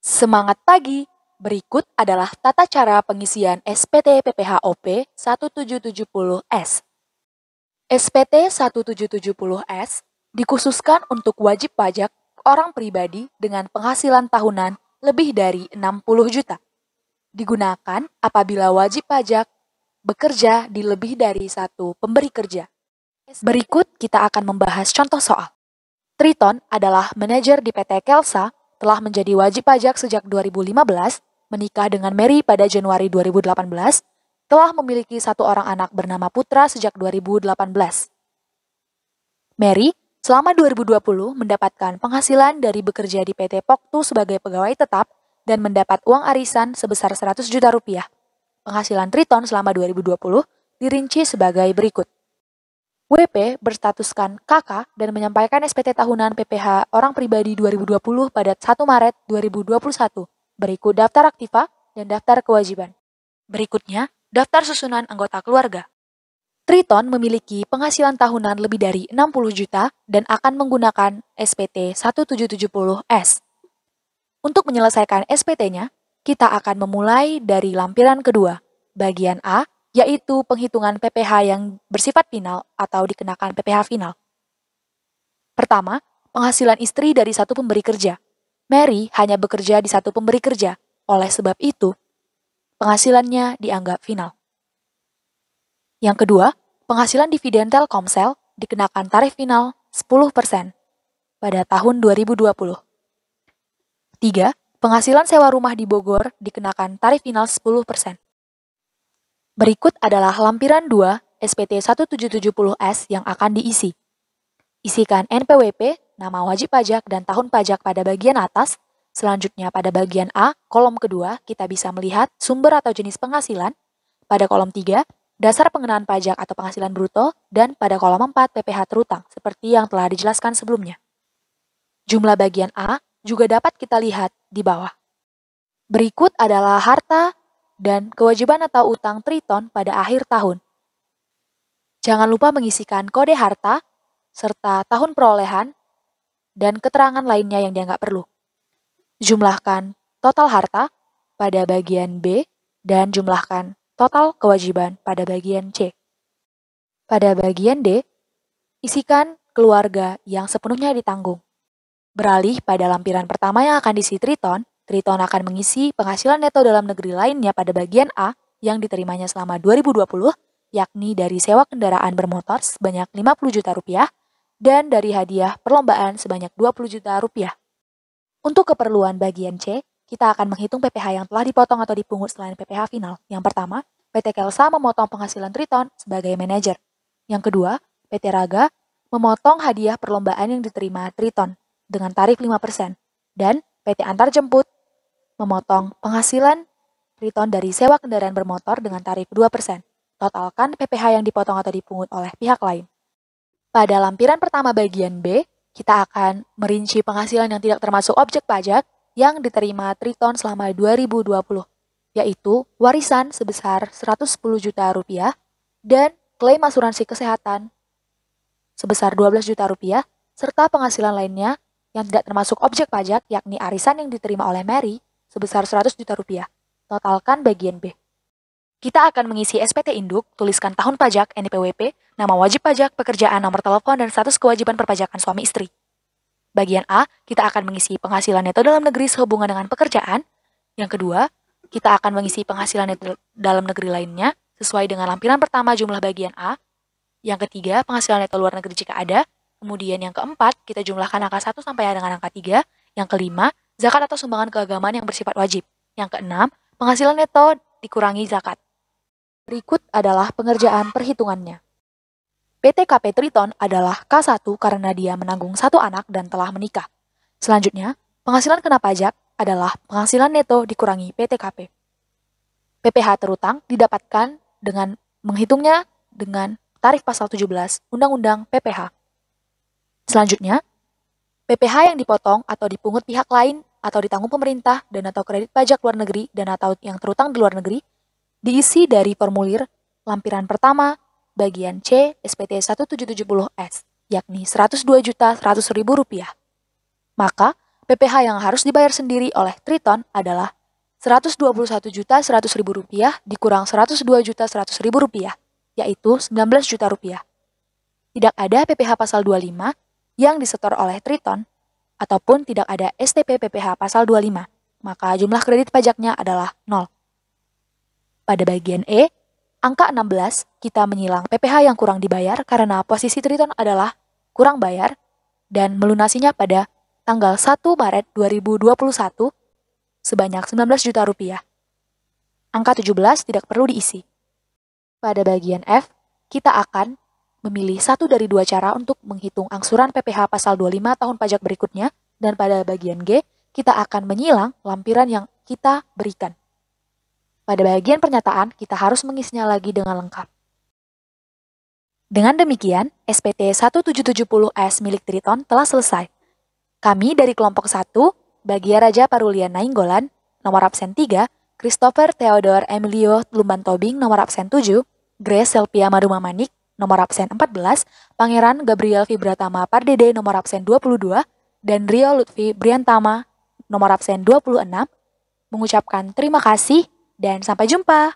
Semangat pagi! Berikut adalah tata cara pengisian SPT PPHOP 1770S. SPT 1770S dikhususkan untuk wajib pajak orang pribadi dengan penghasilan tahunan lebih dari 60 juta. Digunakan apabila wajib pajak bekerja di lebih dari satu pemberi kerja. Berikut kita akan membahas contoh soal. Triton adalah manajer di PT Kelsa, telah menjadi wajib pajak sejak 2015, menikah dengan Mary pada Januari 2018, telah memiliki satu orang anak bernama Putra sejak 2018. Mary selama 2020 mendapatkan penghasilan dari bekerja di PT Poktu sebagai pegawai tetap dan mendapat uang arisan sebesar 100 juta rupiah. Penghasilan Triton selama 2020 dirinci sebagai berikut. WP berstatuskan KK dan menyampaikan SPT tahunan PPh orang pribadi 2020 pada 1 Maret 2021. Berikut daftar aktiva dan daftar kewajiban. Berikutnya, daftar susunan anggota keluarga. Triton memiliki penghasilan tahunan lebih dari 60 juta dan akan menggunakan SPT 1770S. Untuk menyelesaikan SPT-nya, kita akan memulai dari lampiran kedua, bagian A, yaitu penghitungan PPh yang bersifat final atau dikenakan PPh final. Pertama, penghasilan istri dari satu pemberi kerja. Mary hanya bekerja di satu pemberi kerja, oleh sebab itu, penghasilannya dianggap final. Yang kedua, penghasilan dividen Telkomsel dikenakan tarif final 10% pada tahun 2020. 3. Penghasilan sewa rumah di Bogor dikenakan tarif final 10%. Berikut adalah lampiran 2 SPT 1770S yang akan diisi. Isikan NPWP, nama wajib pajak, dan tahun pajak pada bagian atas. Selanjutnya pada bagian A, kolom kedua, kita bisa melihat sumber atau jenis penghasilan. Pada kolom 3, dasar pengenaan pajak atau penghasilan bruto, dan pada kolom 4, PPh terutang, seperti yang telah dijelaskan sebelumnya. Jumlah bagian A juga dapat kita lihat di bawah. Berikut adalah harta dan kewajiban atau utang Triton pada akhir tahun. Jangan lupa mengisikan kode harta, serta tahun perolehan, dan keterangan lainnya yang dianggap perlu. Jumlahkan total harta pada bagian B, dan jumlahkan total kewajiban pada bagian C. Pada bagian D, isikan keluarga yang sepenuhnya ditanggung. Beralih pada lampiran pertama yang akan diisi Triton akan mengisi penghasilan neto dalam negeri lainnya pada bagian A yang diterimanya selama 2020, yakni dari sewa kendaraan bermotor sebanyak 50 juta rupiah dan dari hadiah perlombaan sebanyak 20 juta rupiah. Untuk keperluan bagian C, kita akan menghitung PPh yang telah dipotong atau dipungut selain PPh final. Yang pertama, PT Kelsa memotong penghasilan Triton sebagai manajer. Yang kedua, PT Raga memotong hadiah perlombaan yang diterima Triton dengan tarif 5%. Dan PT Antar Jemput memotong penghasilan Triton dari sewa kendaraan bermotor dengan tarif 2%. Totalkan PPh yang dipotong atau dipungut oleh pihak lain. Pada lampiran pertama bagian B, kita akan merinci penghasilan yang tidak termasuk objek pajak yang diterima Triton selama 2020, yaitu warisan sebesar 110 juta rupiah dan klaim asuransi kesehatan sebesar 12 juta rupiah, serta penghasilan lainnya yang tidak termasuk objek pajak, yakni arisan yang diterima oleh Mary sebesar 100 juta rupiah. Totalkan bagian B. Kita akan mengisi SPT Induk, tuliskan tahun pajak, NPWP, nama wajib pajak, pekerjaan, nomor telepon, dan status kewajiban perpajakan suami istri. Bagian A, kita akan mengisi penghasilan neto dalam negeri sehubungan dengan pekerjaan. Yang kedua, kita akan mengisi penghasilan neto dalam negeri lainnya sesuai dengan lampiran pertama jumlah bagian A. Yang ketiga, penghasilan neto luar negeri jika ada. Kemudian yang keempat, kita jumlahkan angka 1 sampai dengan angka 3. Yang kelima, zakat atau sumbangan keagamaan yang bersifat wajib. Yang keenam, penghasilan neto dikurangi zakat. Berikut adalah pengerjaan perhitungannya. PT KP Triton adalah K1 karena dia menanggung satu anak dan telah menikah. Selanjutnya, penghasilan kena pajak adalah penghasilan neto dikurangi PT KP. PPh terutang didapatkan dengan menghitungnya dengan tarif pasal 17 Undang-Undang PPh. Selanjutnya, PPh yang dipotong atau dipungut pihak lain atau ditanggung pemerintah dan atau kredit pajak luar negeri dan atau yang terutang di luar negeri diisi dari formulir lampiran pertama bagian C SPT 1770S, yakni Rp102.100.000. Maka, PPh yang harus dibayar sendiri oleh Triton adalah Rp121.100.000 dikurang Rp102.100.000, yaitu Rp19 juta. Tidak ada PPh pasal 25 yang disetor oleh Triton, ataupun tidak ada STP PPh pasal 25, maka jumlah kredit pajaknya adalah 0. Pada bagian E, angka 16, kita menyilang PPh yang kurang dibayar karena posisi Triton adalah kurang bayar dan melunasinya pada tanggal 1 Maret 2021 sebanyak Rp19 juta. Angka 17 tidak perlu diisi. Pada bagian F, kita akan memilih satu dari dua cara untuk menghitung angsuran PPh pasal 25 tahun pajak berikutnya, dan pada bagian G, kita akan menyilang lampiran yang kita berikan. Pada bagian pernyataan, kita harus mengisinya lagi dengan lengkap. Dengan demikian, SPT 1770S milik Triton telah selesai. Kami dari kelompok 1, Bagia Raja Parulian Nainggolan, nomor absen 3, Christopher Theodore Emilio Lumban Tobing, nomor absen 7, Grace Selpia Madumamanik, nomor absen 14, Pangeran Gabriel Vibratama Pardede, nomor absen 22, dan Rio Lutfi Briantama, nomor absen 26, mengucapkan terima kasih dan sampai jumpa.